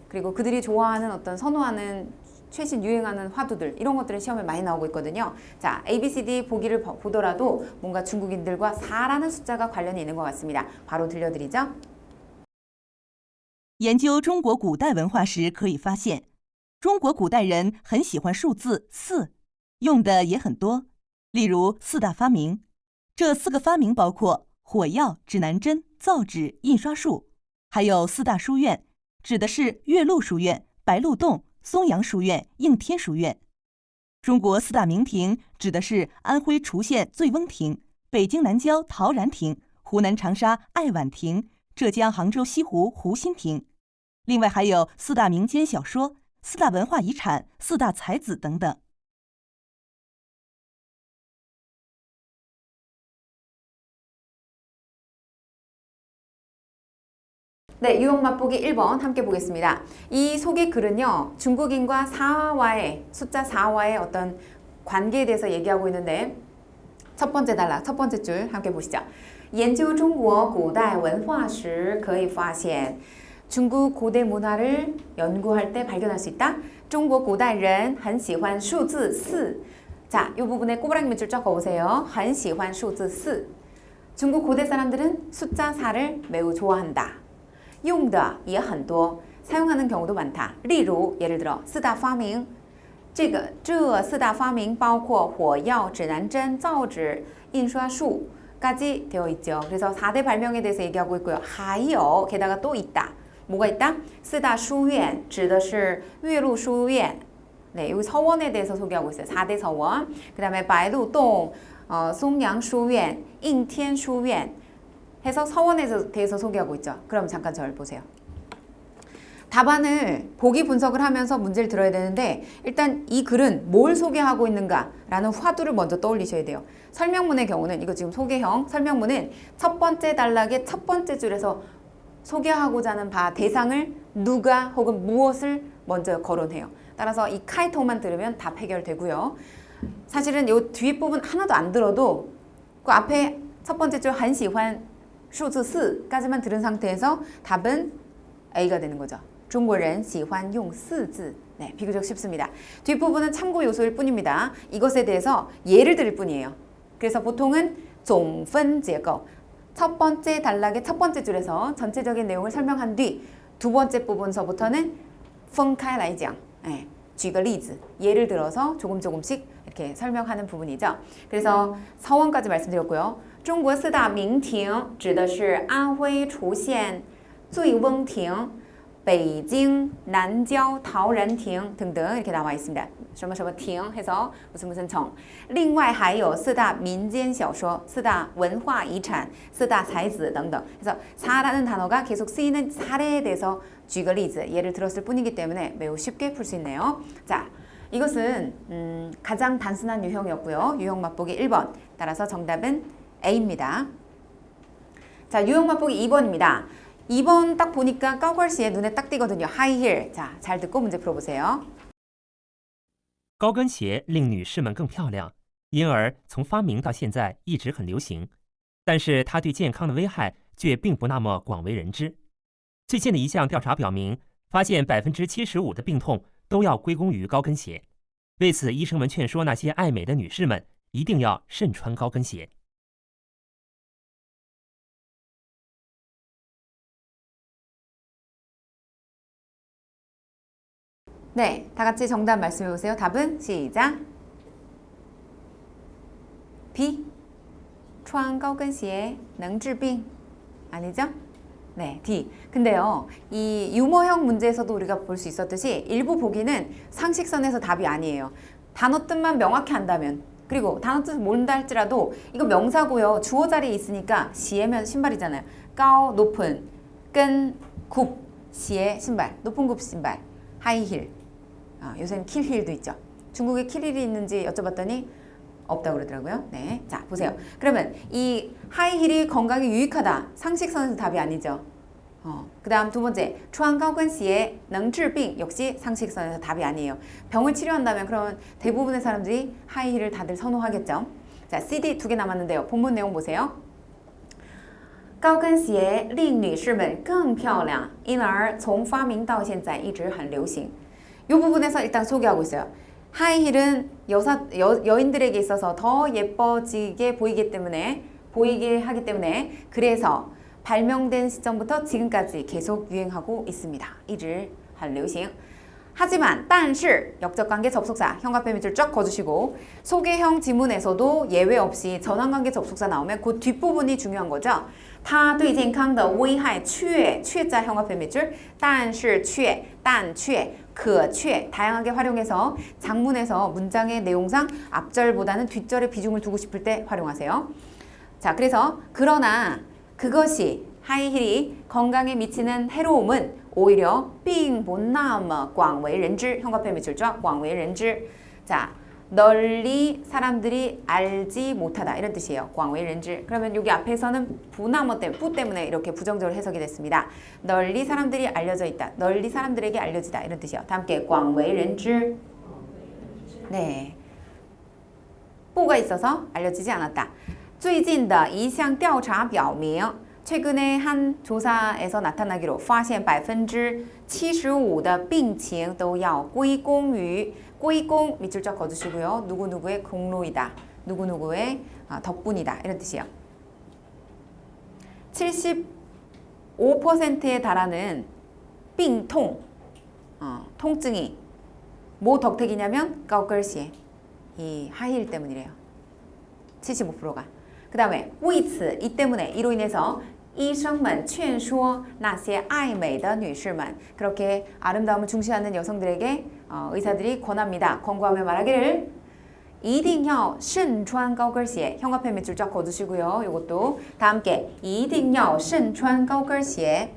그리고 그들이 좋아하는 어떤 선호하는 최신 유행하는 화두들 이런 것들이 시험에 많이 나오고 있거든요. 자, ABCD 보기를 보더라도 뭔가 중국인들과 4라는 숫자가 관련이 있는 것 같습니다. 바로 들려드리죠. 研究中国古代文化时可以发现，中国古代人很喜欢数字4，用的也很多。例如4大发明，这4个发明包括火药、指南针、造纸、印刷术，还有4大书院，指的是岳麓书院、白鹿洞、松阳书院、应天书院。中国4大名亭指的是安徽滁县醉翁亭、北京南郊陶然亭、湖南长沙爱晚亭、浙江杭州西湖湖心亭。另外还有4大民间小说、4大文化遗产、4大才子等等。 네, 유형 맛보기 1번 함께 보겠습니다. 이 소개 글은요, 중국인과 4와의, 숫자 4와의 어떤 관계에 대해서 얘기하고 있는데, 첫 번째 단락, 첫 번째 줄 함께 보시죠. 研究中国古代文化时可以发现 중국 고대 문화를 연구할 때 발견할 수 있다. 中国古代人很喜欢数字4. 자, 이 부분에 꼬부랑이 밑줄 쫙 그어보세요. 很喜欢数字4. 중국 고대 사람들은 숫자 4를 매우 좋아한다. 用的也很多. 사용하는 경우도 많다. 例如, 예를 들어, 四大发明. 这四大发明包括火药、指南针、造纸、印刷术 까지 되어 있죠. 그래서 4대 발명에 대해서 얘기하고 있고요. 还有, 게다가 또 있다. 뭐가 있다? 四大书院指的是岳麓书院. 네, 여기 서원에 대해서 소개하고 있어요. 4대 서원. 그 다음에 白鹿洞, 송양书院, 应天书院 해서 서원에 대해서 소개하고 있죠. 그럼 잠깐 절 보세요. 답안을 보기 분석을 하면서 문제를 들어야 되는데 일단 이 글은 뭘 소개하고 있는가라는 화두를 먼저 떠올리셔야 돼요. 설명문의 경우는 이거 지금 소개형 설명문은 첫 번째 단락의 첫 번째 줄에서 소개하고자 하는 바 대상을 누가 혹은 무엇을 먼저 거론해요. 따라서 이 카이토만 들으면 답 해결되고요. 사실은 이 뒤에 부분 하나도 안 들어도 그 앞에 첫 번째 줄 很喜欢数字 4까지만 들은 상태에서 답은 A가 되는 거죠. 中国人喜欢用四字. 네, 비교적 쉽습니다. 뒷부분은 참고 요소일 뿐입니다. 이것에 대해서 예를 들을 뿐이에요. 그래서 보통은 总分结构. 첫 번째 단락의 첫 번째 줄에서 전체적인 내용을 설명한 뒤 두 번째 부분서부터는 分开来讲. 네, 举个例子. 예를 들어서 조금씩 이렇게 설명하는 부분이죠. 그래서 서원까지 말씀드렸고요. 中国四大名亭指的是安徽滁县醉翁亭 北京南郊陶然亭 등등 이렇게 나와 있습니다. 什么什么亭 해서 무슨 정. 另外还有四大民间小说, 四大文化遗产, 四大才子 등등. 그래서 4라는 단어가 계속 쓰이는 사례에 대해서 举个例子, 예를 들었을 뿐이기 때문에 매우 쉽게 풀 수 있네요. 자, 이것은 가장 단순한 유형이었고요. 유형 맛보기 1번. 따라서 정답은 A입니다. 자, 유형 맛보기 2번입니다. 2번 딱 보니까高跟鞋 눈에 딱 띄거든요. 하이힐. 자, 잘 듣고 문제 풀어보세요. 高跟鞋令女士们更漂亮，因而从发明到现在一直很流行。但是它对健康的危害却并不那么广为人知。最近的一项调查表明，发现75%的病痛都要归功于高跟鞋。为此，医生们劝说那些爱美的女士们一定要慎穿高跟鞋。 네, 다 같이 정답 말씀해 보세요. 답은 시작. B. 穿高跟鞋能治病 아니죠? 네, D. 근데요, 이 유머형 문제에서도 우리가 볼 수 있었듯이 일부 보기는 상식선에서 답이 아니에요. 단어 뜻만 명확히 안다면, 그리고 단어 뜻을 모른다 할지라도 이거 명사고요. 주어 자리에 있으니까 시에면 신발이잖아요. cao 높은, 끈 굽, 시에 신발, 높은 굽 신발, 하이힐. 요새는 킬힐도 있죠. 중국에 킬힐이 있는지 여쭤봤더니 없다고 그러더라고요. 네, 자 보세요. 그러면 이 하이힐이 건강에 유익하다. 상식선에서 답이 아니죠. 그 다음 두 번째, 穿高跟鞋能治病 역시 상식선에서 답이 아니에요. 병을 치료한다면 그러면 대부분의 사람들이 하이힐을 다들 선호하겠죠. 자, CD 2개 남았는데요. 본문 내용 보세요. 高跟鞋令女士们更漂亮，因而从发明到现在一直很流行。 이 부분에서 일단 소개하고 있어요. 하이힐은 여인들에게 있어서 더 예뻐지게 보이게 하기 때문에 그래서 발명된 시점부터 지금까지 계속 유행하고 있습니다. 一直很流行. 하지만 但是 역적관계 접속사 형과표 밑줄 쫙 그어주시고 소개형 지문에서도 예외 없이 전환관계 접속사 나오면 그 뒷부분이 중요한 거죠. 它对健康的危害却자 형과표 밑줄 但是却可却다양하게 활용해서 장문에서 문장의 내용상 앞절보다는 뒷절에 비중을 두고 싶을 때 활용하세요. 자, 그래서 그러나 그것이 하이힐이 건강에 미치는 해로움은 오히려 并不那么广为人知 형과표 밑줄 쫙 广为人知 자, 널리 사람들이 알지 못하다 이런 뜻이에요. 广为人知. 그러면 여기 앞에서는 부나모 때문에 부 때문에 이렇게 부정적으로 해석이 됐습니다. 널리 사람들이 알려져 있다. 널리 사람들에게 알려지다 이런 뜻이에요. 다 함께 广为人知. 네. 부가 있어서 알려지지 않았다. 最近的一项调查表明 최근에 한 조사에서 나타나기로 发现 75% 的病情都要归功于 归功 밑줄 쫙 거두시고요. 누구누구의 공로이다. 누구누구의 덕분이다. 이런 뜻이에요. 75%에 달하는 빙통 통증이 뭐 덕택이냐면 가오걸시에 이 하이힐 때문이래요. 75%가. 그 다음에 为此 이 때문에 이로 인해서 医生们劝说那些爱美的女士们 그렇게 아름다움을 중시하는 여성들에게 의사들이 권합니다. 권고하며 말하기를 一定要慎穿高跟鞋 형 앞에 밑줄 쫙 거두시고요. 이것도 다 함께 一定要慎穿高跟鞋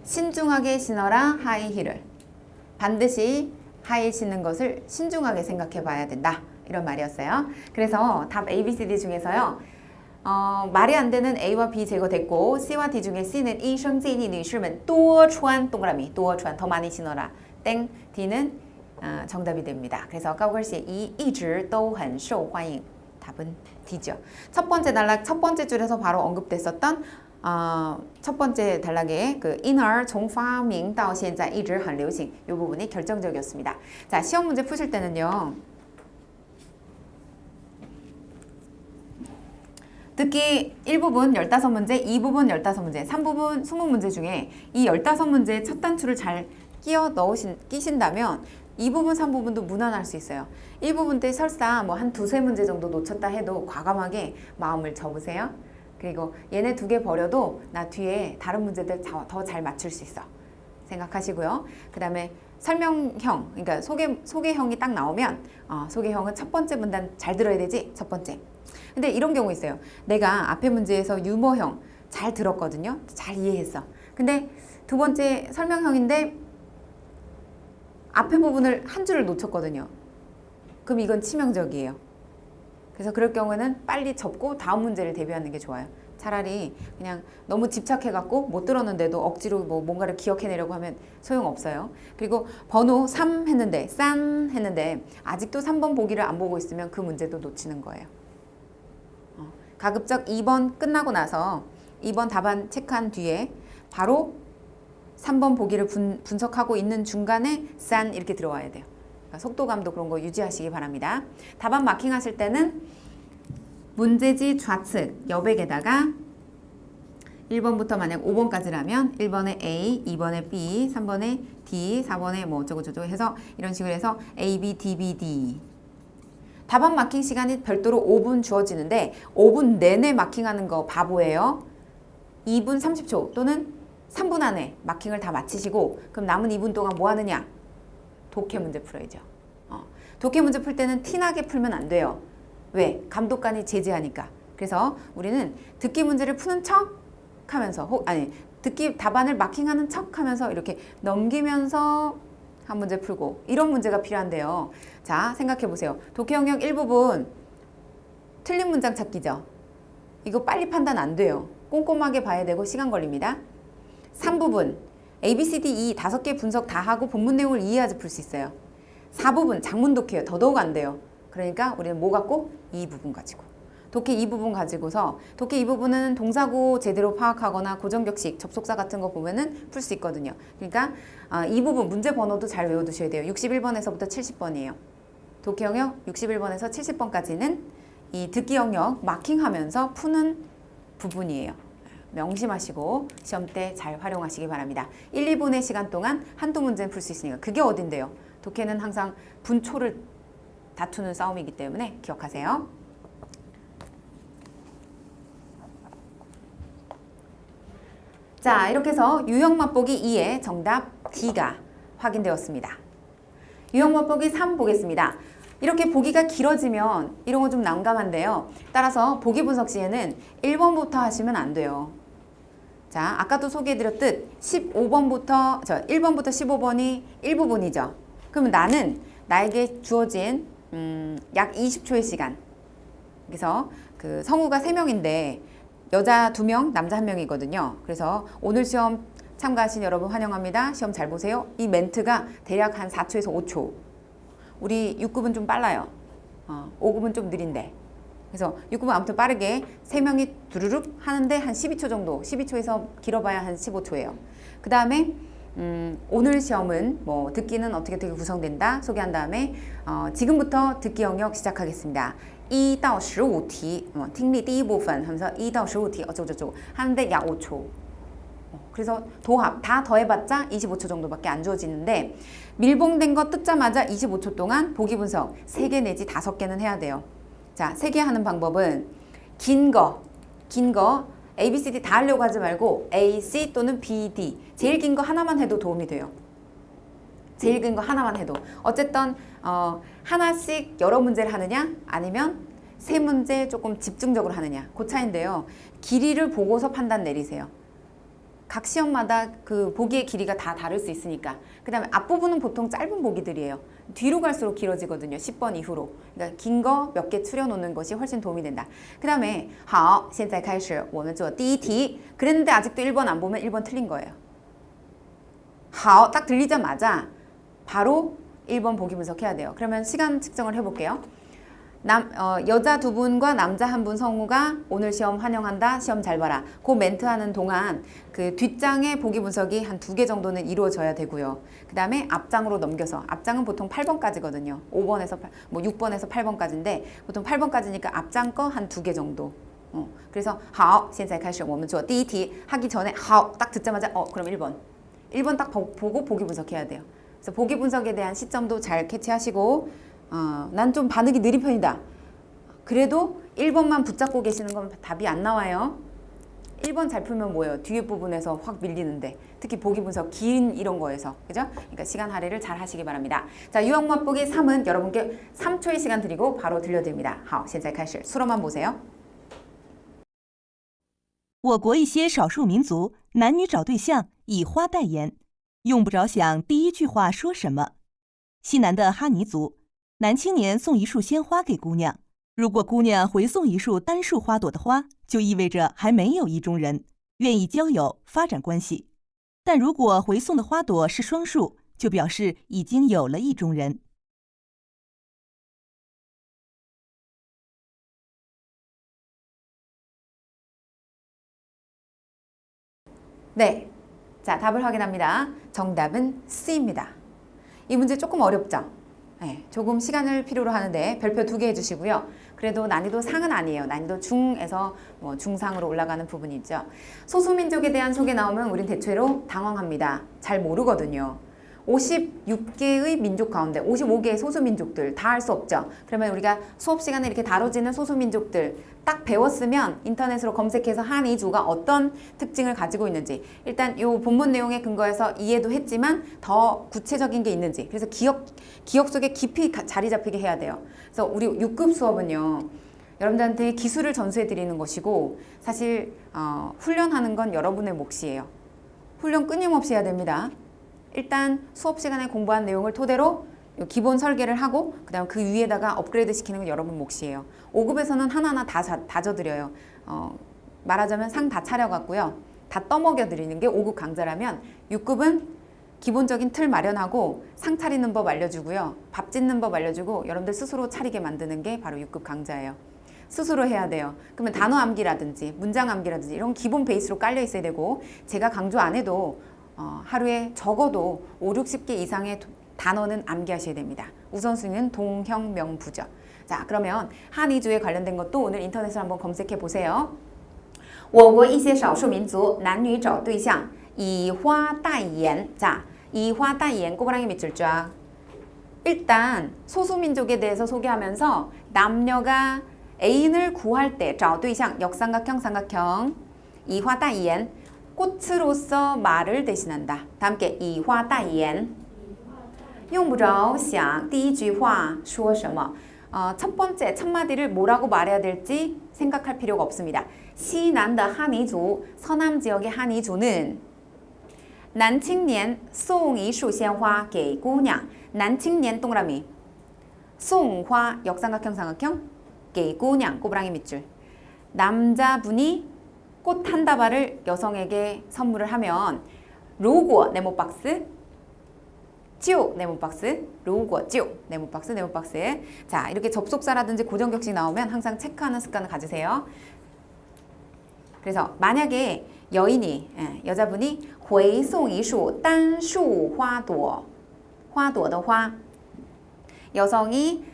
신중하게 신어라 하이힐을 반드시 하이힐 신는 것을 신중하게 생각해 봐야 된다. 이런 말이었어요. 그래서 답 A, B, C, D 중에서요. 말이 안 되는 A와 B 제거됐고 C와 D 중에 C는 医生建议女士们多穿 동그라미 多穿 더 많이 신어라. 땡 D는 정답이 됩니다. 그래서 가오걸시의 이一直都很受欢迎 답은 D죠. 첫 번째 단락 첫 번째 줄에서 바로 언급됐었던 첫 번째 단락의 그因而从发明到现在一直很流行이 부분이 결정적이었습니다. 자, 시험 문제 푸실 때는요. 듣기 1부분 15문제, 2부분 15문제, 3부분 20문제 중에 이 15문제의 첫 단추를 잘 끼신다면 2부분, 3부분도 무난할 수 있어요. 1부분 때 설사 뭐 한 두세 문제 정도 놓쳤다 해도 과감하게 마음을 접으세요. 그리고 얘네 두 개 버려도 나 뒤에 다른 문제들 더 잘 맞출 수 있어. 생각하시고요. 그 다음에 설명형, 그러니까 소개형이 딱 나오면 소개형은 첫 번째 문단 잘 들어야 되지, 첫 번째. 근데 이런 경우 있어요. 내가 앞에 문제에서 유머형 잘 들었거든요. 잘 이해했어. 근데 두 번째 설명형인데 앞에 부분을 한 줄을 놓쳤거든요. 그럼 이건 치명적이에요. 그래서 그럴 경우에는 빨리 접고 다음 문제를 대비하는 게 좋아요. 차라리 그냥 너무 집착해갖고 못 들었는데도 억지로 뭐 뭔가를 기억해내려고 하면 소용없어요. 그리고 번호 3 했는데 싼 했는데 아직도 3번 보기를 안 보고 있으면 그 문제도 놓치는 거예요. 가급적 2번 끝나고 나서 2번 답안 체크한 뒤에 바로 3번 보기를 분석하고 있는 중간에 싼 이렇게 들어와야 돼요. 그러니까 속도감도 그런 거 유지하시기 바랍니다. 답안 마킹하실 때는 문제지 좌측 여백에다가 1번부터 만약 5번까지라면 1번에 A, 2번에 B, 3번에 D, 4번에 뭐 어쩌고저쩌고 해서 이런 식으로 해서 A, B, D, B, D 답안 마킹 시간이 별도로 5분 주어지는데 5분 내내 마킹하는 거 바보예요. 2분 30초 또는 3분 안에 마킹을 다 마치시고 그럼 남은 2분 동안 뭐 하느냐? 독해 문제 풀어야죠. 독해 문제 풀 때는 티나게 풀면 안 돼요. 왜? 감독관이 제지하니까. 그래서 우리는 듣기 문제를 푸는 척 하면서 듣기 답안을 마킹하는 척 하면서 이렇게 넘기면서 한 문제 풀고 이런 문제가 필요한데요. 자, 생각해 보세요. 독해 영역 1부분 틀린 문장 찾기죠. 이거 빨리 판단 안 돼요. 꼼꼼하게 봐야 되고 시간 걸립니다. 3부분 A, B, C, D, E 5개 분석 다 하고 본문 내용을 이해해야지 풀 수 있어요. 4부분 장문 독해요. 더더욱 안 돼요. 그러니까 우리는 뭐 갖고? 이 부분 가지고. 독해 이 부분 가지고서 독해 이 부분은 동사구 제대로 파악하거나 고정격식, 접속사 같은 거 보면은 풀 수 있거든요. 그러니까 이 부분 문제 번호도 잘 외워두셔야 돼요. 61번에서부터 70번이에요. 독해 영역 61번에서 70번까지는 이 듣기 영역 마킹하면서 푸는 부분이에요. 명심하시고 시험 때 잘 활용하시기 바랍니다. 1, 2분의 시간 동안 한두 문제는 풀 수 있으니까 그게 어딘데요? 독해는 항상 분초를 다투는 싸움이기 때문에 기억하세요. 자, 이렇게 해서 유형 맛보기 2의 정답 D가 확인되었습니다. 유형 맛보기 3 보겠습니다. 이렇게 보기가 길어지면 이런 거 좀 난감한데요. 따라서 보기 분석 시에는 1번부터 하시면 안 돼요. 자, 아까도 소개해드렸듯 1번부터 15번이 1부분이죠. 그러면 나는 나에게 주어진 약 20초의 시간. 그래서 그 성우가 3명인데 여자 2명, 남자 1명이거든요. 그래서 오늘 시험 참가하신 여러분 환영합니다. 시험 잘 보세요. 이 멘트가 대략 한 4초에서 5초. 우리 6급은 좀 빨라요. 5급은 좀 느린데. 그래서 6급은 아무튼 빠르게 3명이 두루룩 하는데 한 12초 정도, 12초에서 길어봐야 한 15초예요. 그 다음에 오늘 시험은 뭐 듣기는 어떻게 구성된다 소개한 다음에 지금부터 듣기 영역 시작하겠습니다. 1到15题, 听力第一部分하면서 1到15题어쩌고저쩌고 하는데 약 5초. 그래서 도합 다 더해봤자 25초 정도밖에 안 주어지는데 밀봉된 거 뜯자마자 25초 동안 보기 분석 3개 내지 5개는 해야 돼요. 자, 3개 하는 방법은 긴 거 A, B, C, D 다 하려고 하지 말고 A, C 또는 B, D 제일 긴 거 하나만 해도 도움이 돼요. 제일 긴 거 하나만 해도 어쨌든 하나씩 여러 문제를 하느냐 아니면 3문제 조금 집중적으로 하느냐 그 차인데요. 길이를 보고서 판단 내리세요. 각 시험마다 그 보기의 길이가 다 다를 수 있으니까. 그 다음에 앞부분은 보통 짧은 보기들이에요. 뒤로 갈수록 길어지거든요. 10번 이후로. 그러니까 긴 거 몇 개 추려놓는 것이 훨씬 도움이 된다. 그 다음에 好,现在开始我们做第一题. 그랬는데 아직도 1번 안 보면 1번 틀린 거예요. 好, 딱 들리자마자 바로 1번 보기 분석해야 돼요. 그러면 시간 측정을 해볼게요. 여자 2분과 남자 1분 성우가 오늘 시험 환영한다. 시험 잘 봐라. 그 멘트 하는 동안 그 뒷장의 보기 분석이 한 2개 정도는 이루어져야 되고요. 그 다음에 앞장으로 넘겨서 앞장은 보통 8번까지거든요. 5번에서 6번에서 8번까지인데 보통 8번까지니까 앞장 거 한 2개 정도. 그래서 好,现在开始我们做第一题 하기 전에 好 딱 듣자마자 그럼 1번 딱 보고 보기 분석해야 돼요. 그래서 보기 분석에 대한 시점도 잘 캐치하시고 난 좀 반응이 느린 편이다. 그래도 1번만 붙잡고 계시는 건 답이 안 나와요. 1번 잘 풀면 뭐예요? 뒤에 부분에서 확 밀리는데 특히 보기 분석 긴 이런 거에서 그죠? 그러니까 시간 할애를 잘 하시기 바랍니다. 자, 유형 맛보기 3은 여러분께 3초의 시간 드리고 바로 들려드립니다. 好,现在开始 수로만 보세요. 我国一些少数民族男女找对象以花代言，用不着想第一句话说什么。西南的哈尼族，男青年送一束鲜花给姑娘，如果姑娘回送一束单束花朵的花，就意味着还没有意中人，愿意交友发展关系；但如果回送的花朵是双束，就表示已经有了意中人。 네, 자 답을 확인합니다. 정답은 C입니다. 이 문제 조금 어렵죠? 네, 조금 시간을 필요로 하는데 별표 2개 해주시고요. 그래도 난이도 상은 아니에요. 난이도 중에서 중상으로 올라가는 부분이 있죠. 소수민족에 대한 소개 나오면 우린 대체로 당황합니다. 잘 모르거든요. 56개의 민족 가운데 55개의 소수민족들 다 할 수 없죠. 그러면 우리가 수업 시간에 이렇게 다뤄지는 소수민족들 딱 배웠으면 인터넷으로 검색해서 한이주가 어떤 특징을 가지고 있는지 일단 이 본문 내용에 근거해서 이해도 했지만 더 구체적인 게 있는지 그래서 기억 속에 깊이 자리 잡히게 해야 돼요. 그래서 우리 6급 수업은요. 여러분들한테 기술을 전수해 드리는 것이고 사실 훈련하는 건 여러분의 몫이에요. 훈련 끊임없이 해야 됩니다. 일단 수업 시간에 공부한 내용을 토대로 기본 설계를 하고 그 다음 그 위에다가 업그레이드 시키는 건 여러분 몫이에요. 5급에서는 하나하나 다 다져드려요. 말하자면 상 다 차려갖고요. 다 떠먹여 드리는 게 5급 강좌라면 6급은 기본적인 틀 마련하고 상 차리는 법 알려주고요. 밥 짓는 법 알려주고 여러분들 스스로 차리게 만드는 게 바로 6급 강좌예요. 스스로 해야 돼요. 그러면 단어 암기라든지 문장 암기라든지 이런 기본 베이스로 깔려 있어야 되고 제가 강조 안 해도 하루에 적어도 5, 60개 이상의 단어는 암기하셔야 됩니다. 우선순위는 동형명부죠. 자, 그러면 한이주에 관련된 것도 오늘 인터넷을 한번 검색해 보세요. 我国一些少数民族男女找对象以花代言. 자,以花代言 꼬부랑이 밑줄 쫙. 일단 소수민족에 대해서 소개하면서 남녀가 애인을 구할 때 找对象 역삼각형 삼각형 以花代言 꽃으로서 말을 대신한다. 다 함께 以花代言用不着想第一句话说什么 첫 번째 첫 마디를 뭐라고 말해야 될지 생각할 필요가 없습니다. 시난의 한이주 서남 지역의 한이주는 男青年送一束鲜花给姑娘 男青年 동그라미 송화 역삼각형 삼각형 给姑娘 꼬부랑이 밑줄. 남자분이 꽃 한 다발을 여성에게 선물을 하면 如果 네모박스 就 네모박스 如果就 네모박스 네모박스. 자, 이렇게 접속사라든지 고정격식 나오면 항상 체크하는 습관을 가지세요. 그래서 만약에 여인이 여자분이 回送一束单束花朵花朵的花 여성이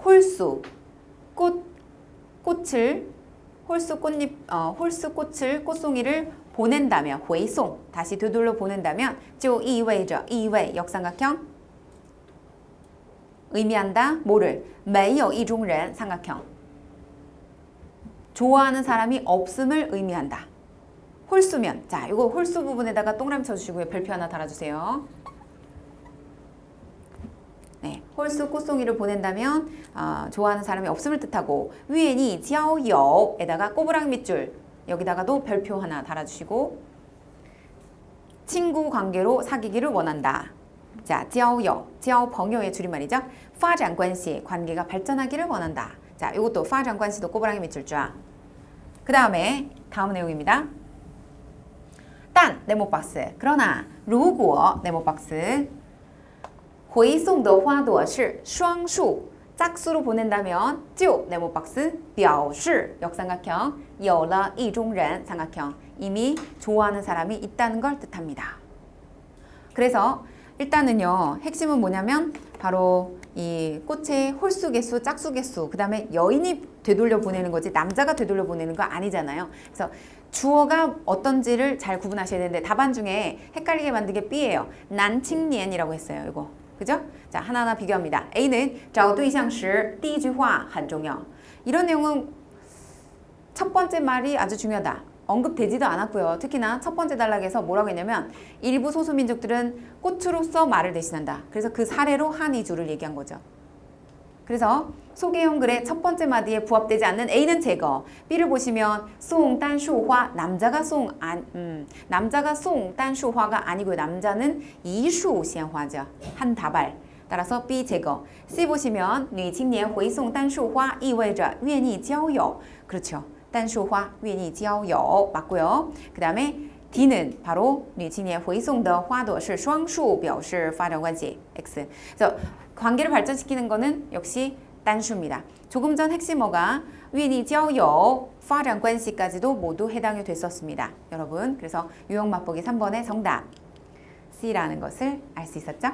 홀수 꽃을 홀수 꽃잎 홀수 꽃을 꽃송이를 보낸다면 回送 다시 되돌려 보낸다면 就意味着 意味 역삼각형 의미한다 뭐를 没有意中人 삼각형 좋아하는 사람이 없음을 의미한다. 홀수면 자 이거 홀수 부분에다가 동그라미 쳐주시고요. 별표 하나 달아주세요. 네, 홀수 꽃송이를 보낸다면 좋아하는 사람이 없음을 뜻하고 위엔이 交友 에다가 꼬부랑 밑줄 여기다가도 별표 하나 달아주시고 친구 관계로 사귀기를 원한다. 자, 交友 交朋友의 줄임말이죠. 发展关系 관계가 발전하기를 원한다. 자, 이것도 发展关系도 꼬부랑이 밑줄 쫙. 그 다음에 다음 내용입니다. 단 네모박스 그러나 如果 네모박스 回送的花朵是双数 짝수로 보낸다면 就 네모박스 表示 역삼각형 有了意中人 삼각형 이미 좋아하는 사람이 있다는 걸 뜻합니다. 그래서 일단은요 핵심은 뭐냐면 바로 이 꽃의 홀수 개수, 짝수 개수 그 다음에 여인이 되돌려 보내는 거지 남자가 되돌려 보내는 거 아니잖아요. 그래서 주어가 어떤지를 잘 구분하셔야 되는데 답안 중에 헷갈리게 만든 게 B예요. 난칭년이라고 했어요. 이거 그죠? 자 하나하나 비교합니다. A는 找对象时第一句话很重要. 이런 내용은 첫 번째 말이 아주 중요하다. 언급되지도 않았고요. 특히나 첫 번째 단락에서 뭐라고 했냐면 일부 소수민족들은 꽃으로서 말을 대신한다. 그래서 그 사례로 한 이주를 얘기한 거죠. 그래서 소개형 글의 첫 번째 마디에 부합되지 않는 A는 제거. B를 보시면 송 단수화 남자가 남자가 송 단수화가 아니고요. 남자는 이수 시행화죠. 한 다발. 따라서 B 제거. C 보시면 女青年回送单束花意味着愿意交友. 그렇죠. 单束花愿意交友 맞고요. 그 다음에 D는 바로 女青年回送的花朵是双数表示发展关系 X. 그래서 관계를 발전시키는 거는 역시 단수입니다. 조금 전 핵심어가 愿意交友 发展关系까지도 모두 해당이 됐었습니다. 여러분 그래서 유형 맛보기 3번의 정답 C라는 것을 알 수 있었죠?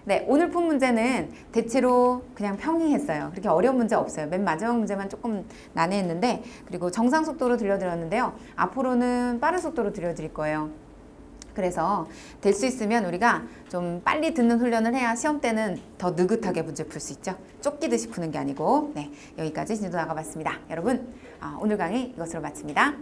네, 오늘 푼 문제는 대체로 그냥 평이했어요. 그렇게 어려운 문제 없어요. 맨 마지막 문제만 조금 난해했는데 그리고 정상 속도로 들려드렸는데요. 앞으로는 빠른 속도로 들려드릴 거예요. 그래서 될 수 있으면 우리가 좀 빨리 듣는 훈련을 해야 시험 때는 더 느긋하게 문제 풀 수 있죠. 쫓기듯이 푸는 게 아니고. 네, 여기까지 진도 나가봤습니다. 여러분 오늘 강의 이것으로 마칩니다.